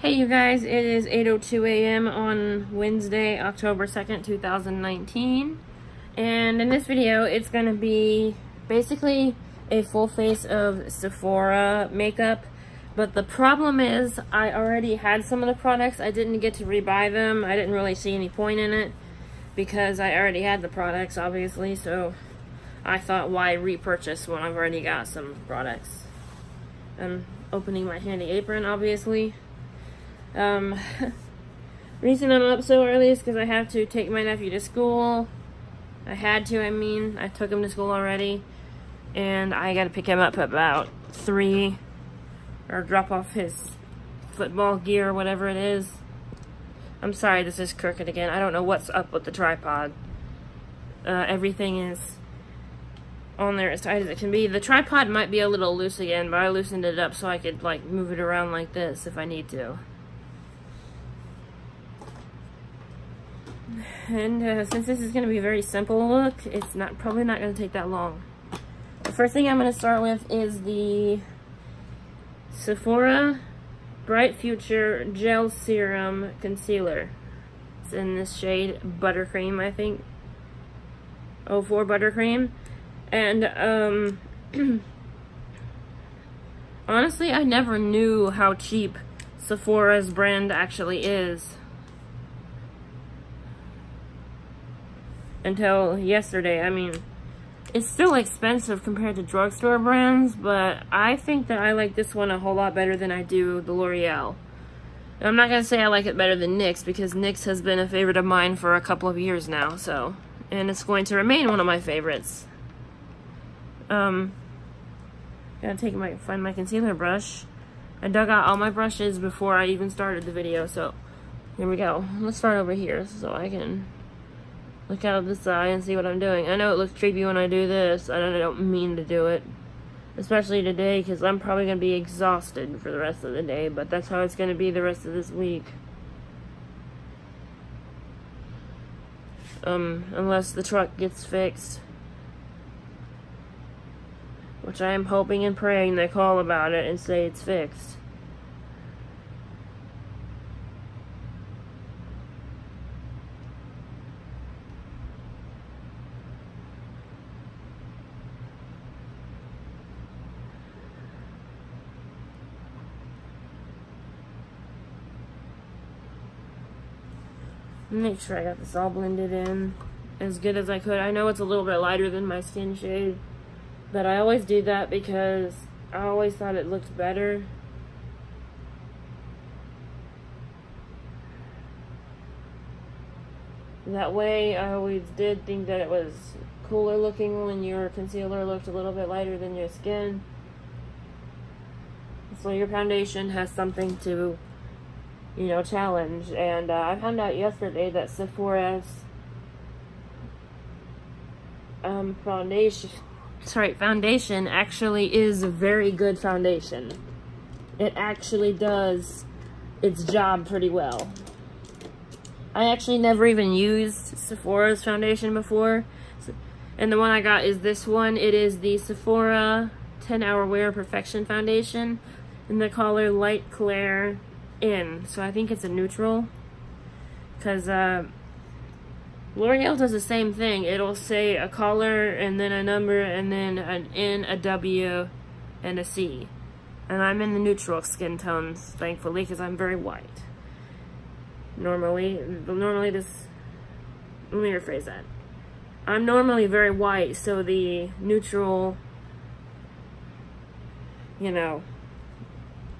Hey you guys, it is 8:02 a.m. on Wednesday, October 2nd, 2019. And in this video, it's going to be basically a full face of Sephora makeup. But the problem is, I already had some of the products. I didn't get to rebuy them. I didn't really see any point in it because I already had the products, obviously. So I thought, why repurchase when I've already got some products? I'm opening my handy apron, obviously. Reason I'm up so early is because I have to take my nephew to school. I took him to school already, and I gotta pick him up at about 3, or drop off his football gear or whatever it is. I'm sorry, this is crooked again. I don't know what's up with the tripod. Everything is on there as tight as it can be. The tripod might be a little loose again, but I loosened it up so I could like move it around like this if I need to. And since this is going to be a very simple look, it's probably not going to take that long. The first thing I'm going to start with is the Sephora Bright Future Gel Serum Concealer. It's in this shade Buttercream, I think. 04 Buttercream. And honestly, I never knew how cheap Sephora's brand actually is until yesterday. I mean, it's still expensive compared to drugstore brands, but I think that I like this one a whole lot better than I do the L'Oreal. I'm not gonna say I like it better than NYX, because NYX has been a favorite of mine for a couple of years now, so, and it's going to remain one of my favorites. Gotta find my concealer brush. I dug out all my brushes before I even started the video, so here we go. Let's start over here so I can look out of this eye and see what I'm doing. I know it looks creepy when I do this. I don't mean to do it. Especially today, because I'm probably going to be exhausted for the rest of the day. But that's how it's going to be the rest of this week. Unless the truck gets fixed. Which I am hoping and praying they call about it and say it's fixed. Make sure I got this all blended in as good as I could. I know it's a little bit lighter than my skin shade, but I always do that because I always thought it looked better. That way, I always did think that it was cooler looking when your concealer looked a little bit lighter than your skin. So your foundation has something to, you know, challenge. And I found out yesterday that Sephora's foundation actually is a very good foundation. It actually does its job pretty well. I actually never even used Sephora's foundation before, and the one I got is this one. It is the Sephora 10-Hour Wear Perfection Foundation in the color Light Clair In. So I think it's a neutral, because L'Oreal does the same thing. It'll say a color and then a number and then an N, a W, and a C. And I'm in the neutral skin tones, thankfully, because I'm very white. Normally this, let me rephrase that. I'm normally very white, so the neutral, you know,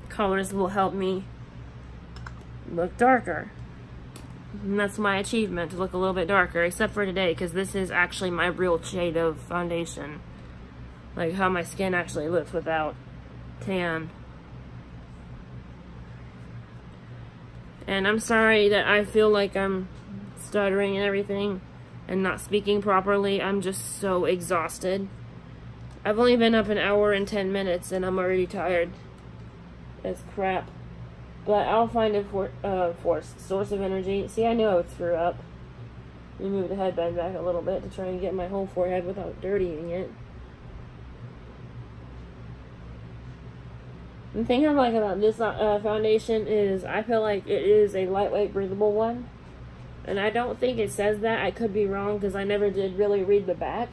colors will help me look darker. And that's my achievement, to look a little bit darker, except for today, because this is actually my real shade of foundation. Like how my skin actually looks without tan. And I'm sorry that I feel like I'm stuttering and everything and not speaking properly. I'm just so exhausted. I've only been up an hour and 10 minutes and I'm already tired as crap. But I'll find a source of energy. See, I knew I would screw up. Let me move the headband back a little bit to try and get my whole forehead without dirtying it. The thing I like about this foundation is I feel like it is a lightweight, breathable one. And I don't think it says that. I could be wrong because I never did really read the back.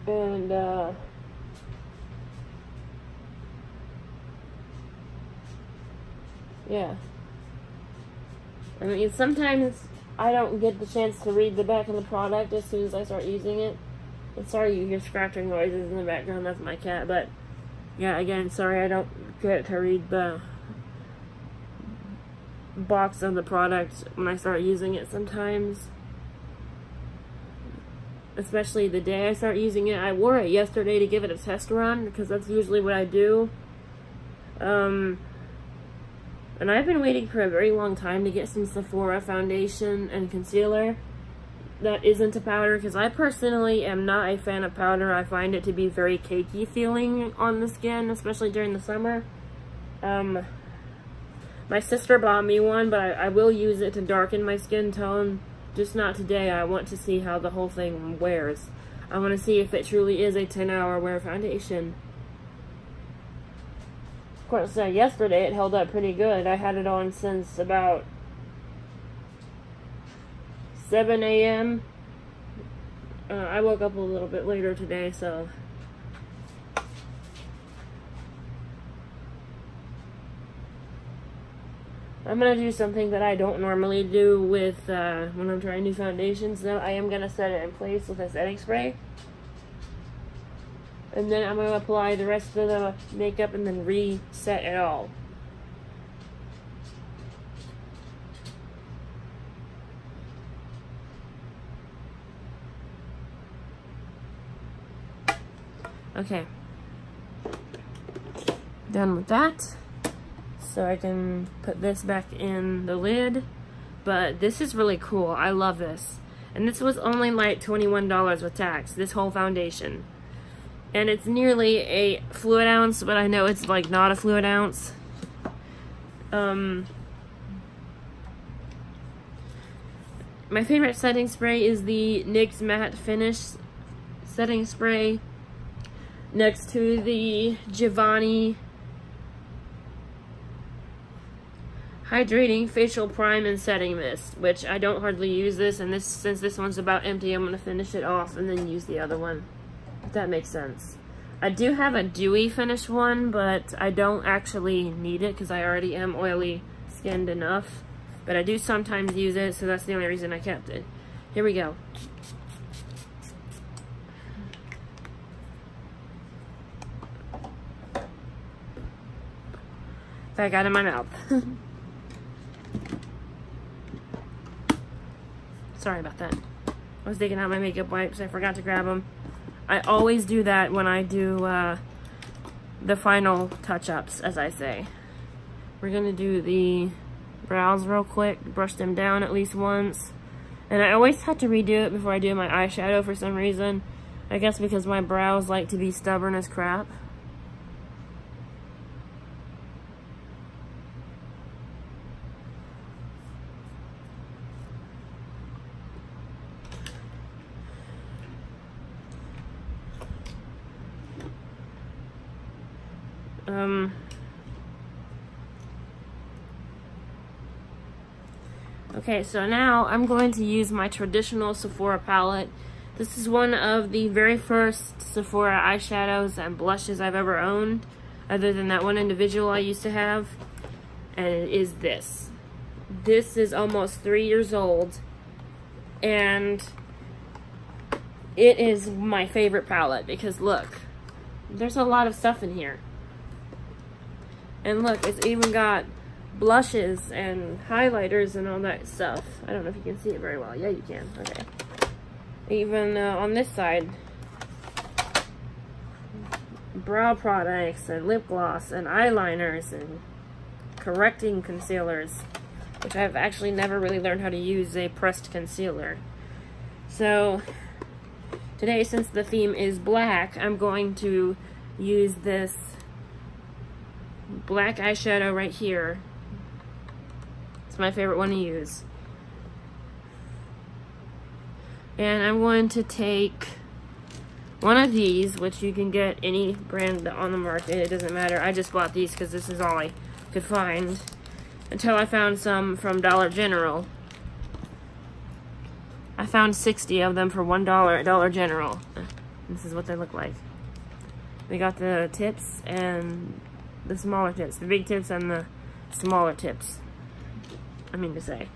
And, yeah. I mean, sometimes I don't get the chance to read the back of the product as soon as I start using it. And sorry you hear scratching noises in the background, that's my cat, but yeah, again, sorry I don't get to read the box of the product when I start using it sometimes. Especially the day I start using it. I wore it yesterday to give it a test run, because that's usually what I do. And I've been waiting for a very long time to get some Sephora foundation and concealer that isn't a powder, because I personally am not a fan of powder. I find it to be very cakey feeling on the skin, especially during the summer. My sister bought me one, but I will use it to darken my skin tone. Just not today. I want to see how the whole thing wears. I want to see if it truly is a 10-hour wear foundation. Of course, yesterday it held up pretty good. I had it on since about 7 a.m. I woke up a little bit later today, so I'm gonna do something that I don't normally do with when I'm trying new foundations. Though I am gonna set it in place with a setting spray, and then I'm gonna apply the rest of the makeup and then reset it all. Okay, done with that. So I can put this back in the lid. But this is really cool. I love this. And this was only like $21 with tax, this whole foundation. And it's nearly a fluid ounce, but I know it's like not a fluid ounce. My favorite setting spray is the NYX Matte Finish setting spray, next to the Giovanni Hydrating Facial Prime and Setting Mist, which I don't hardly use this, and since this one's about empty, I'm going to finish it off and then use the other one, if that makes sense. I do have a dewy finish one, but I don't actually need it because I already am oily skinned enough, but I do sometimes use it, so that's the only reason I kept it. Here we go. That got in my mouth. Sorry about that. I was taking out my makeup wipes. I forgot to grab them. I always do that when I do the final touch-ups, as I say. We're going to do the brows real quick. Brush them down at least once. And I always have to redo it before I do my eyeshadow for some reason. I guess because my brows like to be stubborn as crap. Okay, so now I'm going to use my traditional Sephora palette. This is one of the very first Sephora eyeshadows and blushes I've ever owned, other than that one individual I used to have, and it is this. This is almost 3 years old, and it is my favorite palette because look, there's a lot of stuff in here. And look, it's even got blushes and highlighters and all that stuff. I don't know if you can see it very well. Yeah, you can. Okay. Even on this side, brow products and lip gloss and eyeliners and correcting concealers, which I've actually never really learned how to use a pressed concealer. So today, since the theme is black, I'm going to use this black eyeshadow right here. It's my favorite one to use. And I'm going to take one of these, which you can get any brand on the market. It doesn't matter. I just bought these because this is all I could find until I found some from Dollar General. I found 60 of them for $1 at Dollar General. This is what they look like. They got the tips and the smaller tips. The big tips and the smaller tips, I mean to say.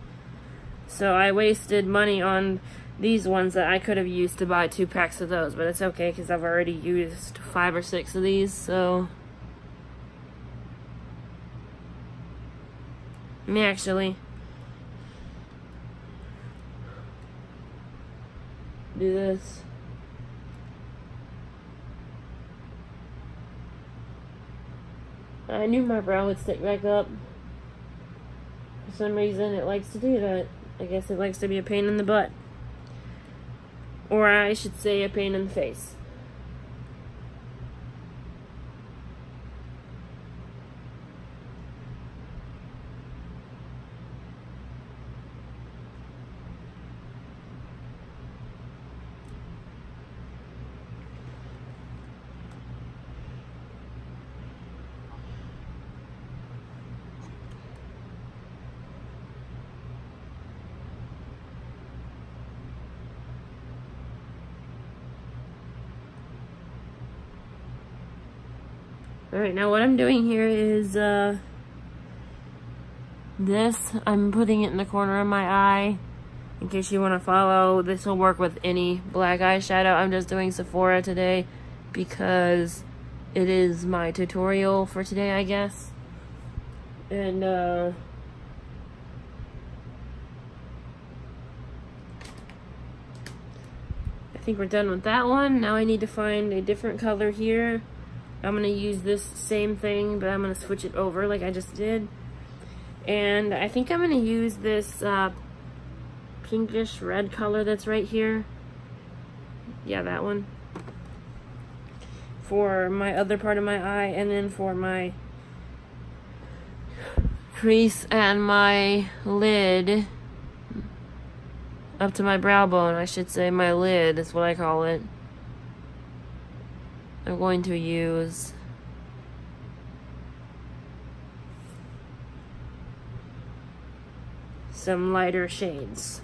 So I wasted money on these ones that I could have used to buy 2 packs of those. But it's okay because I've already used 5 or 6 of these. So let me actually do this. I knew my brow would stick back up. For some reason it likes to do that. I guess it likes to be a pain in the butt. Or I should say a pain in the face. Alright, now what I'm doing here is, this, I'm putting it in the corner of my eye, in case you want to follow. This will work with any black eyeshadow. I'm just doing Sephora today, because it is my tutorial for today, I guess. And, I think we're done with that one. Now I need to find a different color here. I'm going to use this same thing, but I'm going to switch it over like I just did. And I think I'm going to use this pinkish red color that's right here. Yeah, that one. For my other part of my eye, and then for my crease and my lid. Up to my brow bone, I should say. My lid is what I call it. I'm going to use some lighter shades.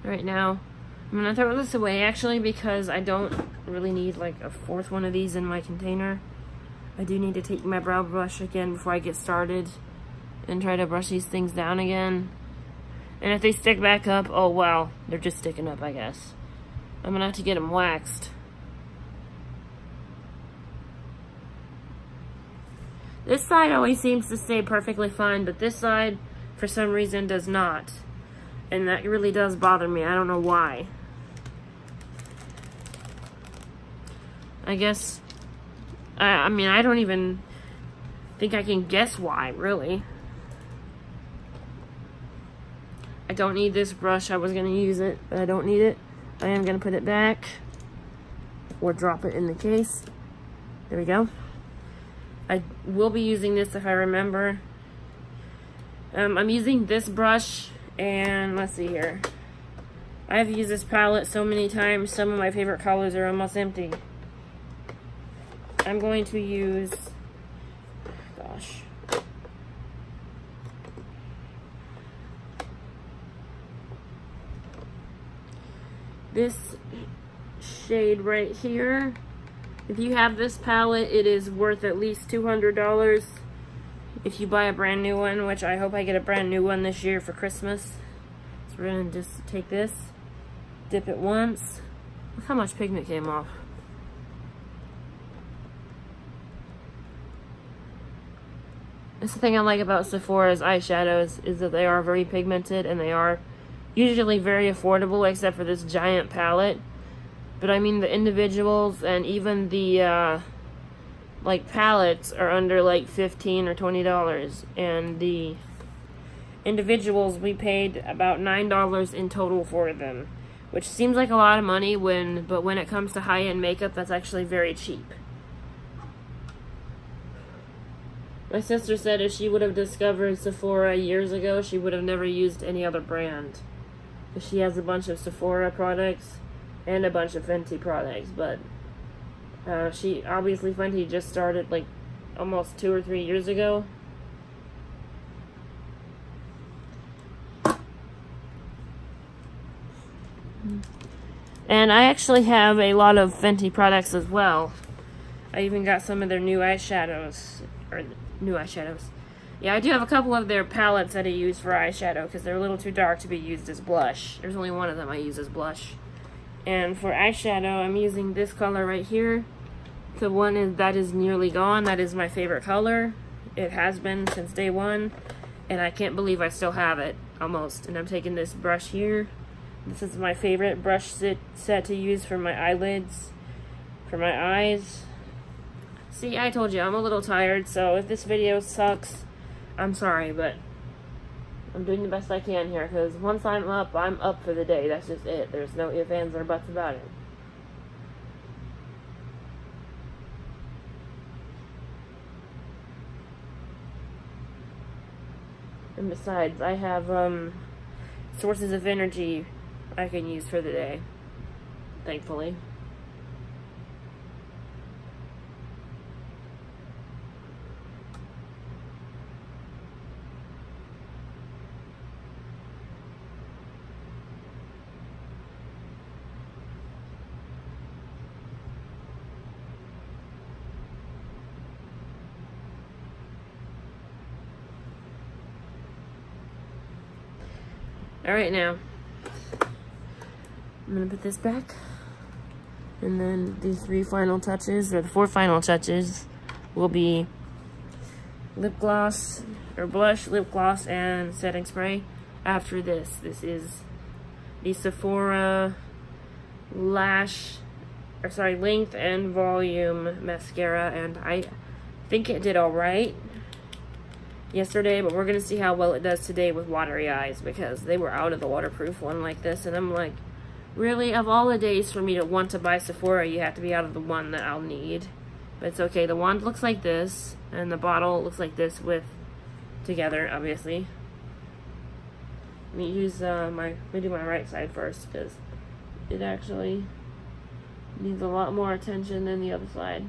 Right now, I'm gonna throw this away actually, because I don't really need like a 4th one of these in my container. I do need to take my brow brush again before I get started and try to brush these things down again. And if they stick back up, oh well, they're just sticking up, I guess. I'm gonna have to get them waxed. This side always seems to stay perfectly fine, but this side, for some reason, does not. And that really does bother me. I don't know why. I guess, I mean, I don't even think I can guess why, really. I don't need this brush. I was going to use it, but I don't need it. I am going to put it back or drop it in the case. There we go. I will be using this if I remember. I'm using this brush. And let's see here. I've used this palette so many times, some of my favorite colors are almost empty. I'm going to use, gosh. This shade right here. If you have this palette, it is worth at least $200. If you buy a brand new one, which I hope I get a brand new one this year for Christmas. So we're gonna just take this, dip it once. Look how much pigment came off. That's the thing I like about Sephora's eyeshadows, is that they are very pigmented and they are usually very affordable, except for this giant palette. But I mean the individuals and even the like palettes are under like $15 or $20, and the individuals, we paid about $9 in total for them, which seems like a lot of money but when it comes to high-end makeup, that's actually very cheap. My sister said if she would have discovered Sephora years ago, she would have never used any other brand. Because she has a bunch of Sephora products and a bunch of Fenty products, but Fenty just started like almost 2 or 3 years ago. And I actually have a lot of Fenty products as well. I even got some of their new eyeshadows. Yeah, I do have a couple of their palettes that I use for eyeshadow because they're a little too dark to be used as blush. There's only one of them I use as blush. And for eyeshadow, I'm using this color right here. The one that is nearly gone. That is my favorite color. It has been since day one. And I can't believe I still have it, almost. And I'm taking this brush here. This is my favorite brush set to use for my eyelids, for my eyes. See, I told you, I'm a little tired, so if this video sucks, I'm sorry, but I'm doing the best I can here, because once I'm up for the day. That's just it. There's no ifs, ands, or buts about it. And besides, I have sources of energy I can use for the day, thankfully. Alright, now I'm going to put this back, and then the 3 final touches, or the 4 final touches, will be lip gloss, or blush, lip gloss, and setting spray. After this, this is the Sephora Length and Volume Mascara, and I think it did alright yesterday, but we're going to see how well it does today with watery eyes, because they were out of the waterproof one like this, and I'm like, really, of all the days for me to want to buy Sephora, you have to be out of the one that I'll need. But it's okay. The wand looks like this, and the bottle looks like this together, obviously. Let me use let me do my right side first, because it actually needs a lot more attention than the other side.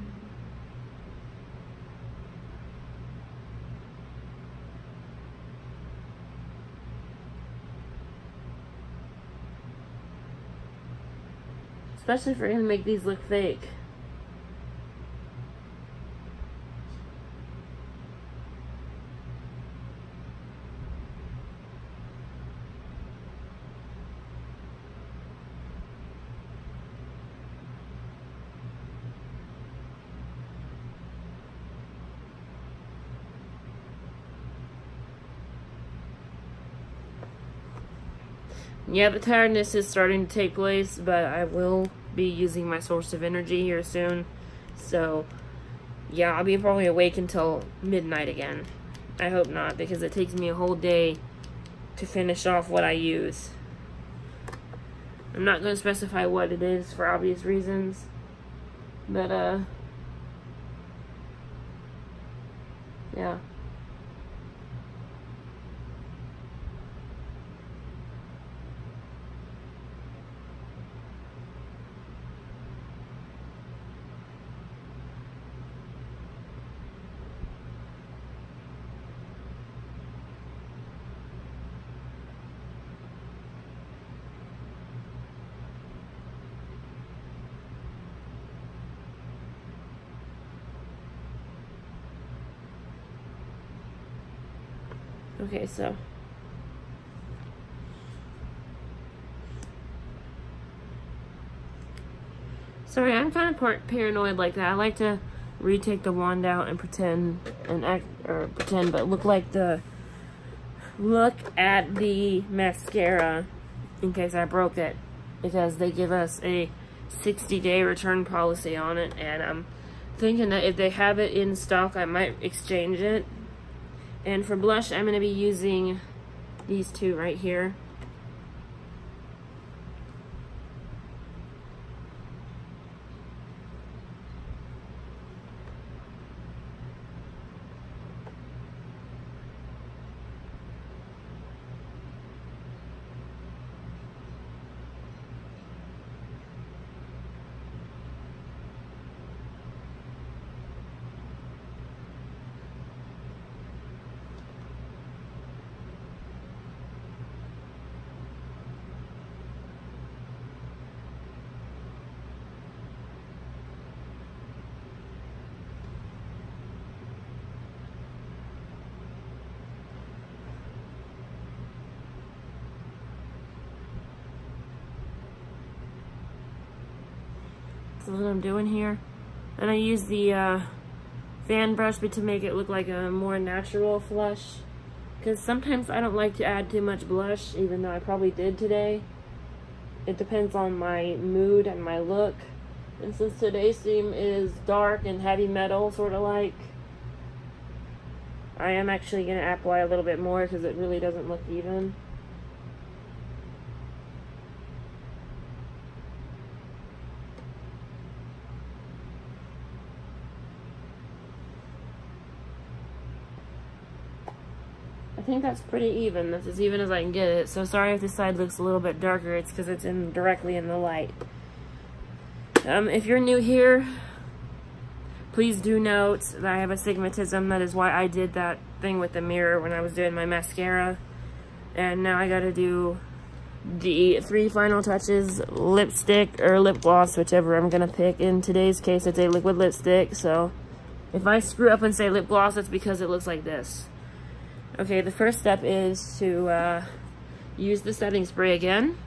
Especially if you're going to make these look fake. Yeah, the tiredness is starting to take place, but I will be using my source of energy here soon. So, yeah, I'll be probably awake until midnight again. I hope not, because it takes me a whole day to finish off what I use. I'm not going to specify what it is for obvious reasons, but, yeah. Okay, so sorry, I'm kind of paranoid like that. I like to retake the wand out and pretend and act, or pretend, but look at the mascara in case I broke it, because they give us a 60-day return policy on it, and I'm thinking that if they have it in stock, I might exchange it. And for blush, I'm going to be using these two right here. That's what I'm doing here. And I use the fan brush to make it look like a more natural flush. Because sometimes I don't like to add too much blush, even though I probably did today. It depends on my mood and my look. And since today's theme is dark and heavy metal, sort of like, I am actually going to apply a little bit more because it really doesn't look even. I think that's pretty even. That's as even as I can get it. So sorry if this side looks a little bit darker. It's because it's directly in the light. If you're new here, please do note that I have astigmatism. That is why I did that thing with the mirror when I was doing my mascara. And now I gotta do the 3 final touches, lipstick or lip gloss, whichever I'm gonna pick. In today's case, it's a liquid lipstick. So if I screw up and say lip gloss, it's because it looks like this. Okay, the first step is to use the setting spray again.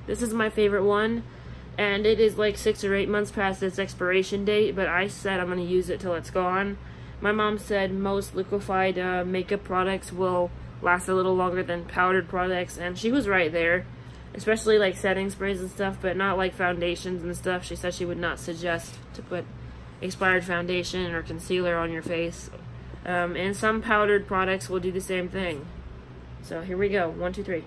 This is my favorite one, and it is like 6 or 8 months past its expiration date, but I said I'm going to use it till it's gone. My mom said most liquefied makeup products will last a little longer than powdered products, and she was right there. Especially like setting sprays and stuff, but not like foundations and stuff. She said she would not suggest to put expired foundation or concealer on your face. And some powdered products will do the same thing. So here we go. 1, 2, 3.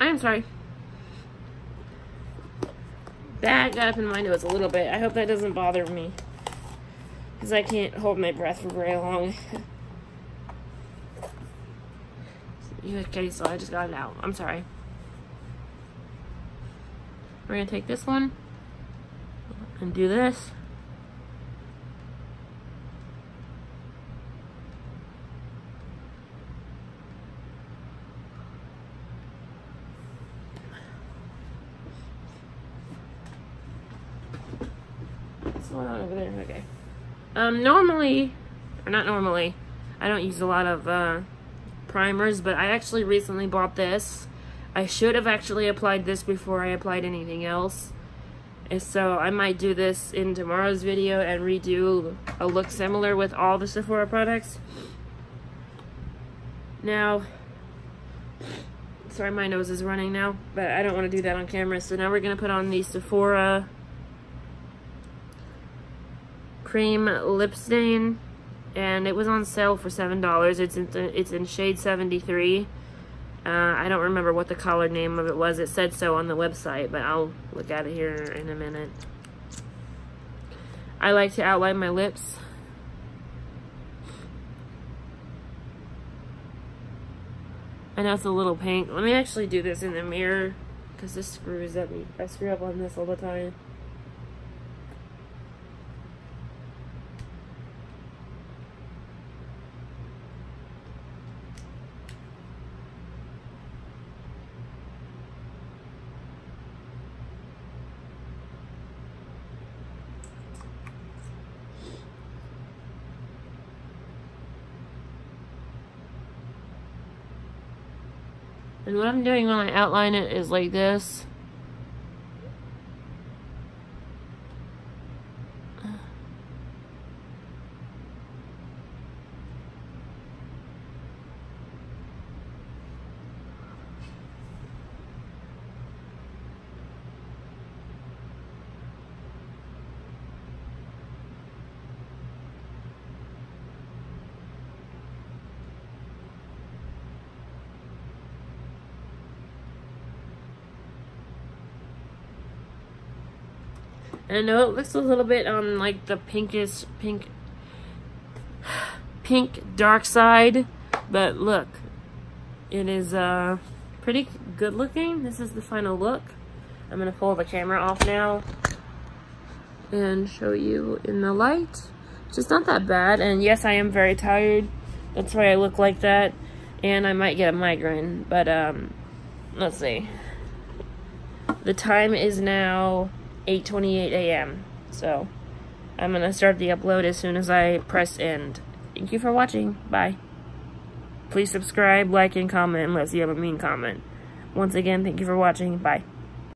I'm sorry. That got up in my nose a little bit. I hope that doesn't bother me, because I can't hold my breath for very long. Okay, so I just got it out. I'm sorry. We're going to take this one and do this. What's going on over there? Okay. Normally, or not normally, I don't use a lot of primers, but I actually recently bought this. I should have actually applied this before I applied anything else. And so I might do this in tomorrow's video and redo a look similar with all the Sephora products. Now, sorry, my nose is running now, but I don't want to do that on camera. So now we're going to put on the Sephora Cream Lip Stain. And it was on sale for $7. It's in shade 73. I don't remember what the color name of it was. It said so on the website, but I'll look at it here in a minute. I like to outline my lips. I know it's a little pink. Let me actually do this in the mirror, because this screws up me. I screw up on this all the time. And what I'm doing when I outline it is like this. And I know it looks a little bit on like the pink dark side, but look, it is pretty good looking. This is the final look. I'm gonna pull the camera off now and show you in the light. It's just not that bad, and yes, I am very tired. That's why I look like that, and I might get a migraine, but let's see. The time is now 8:28 a.m. So I'm gonna start the upload as soon as I press end. Thank you for watching. Bye. Please subscribe, like, and comment unless you have a mean comment. Once again, thank you for watching. Bye.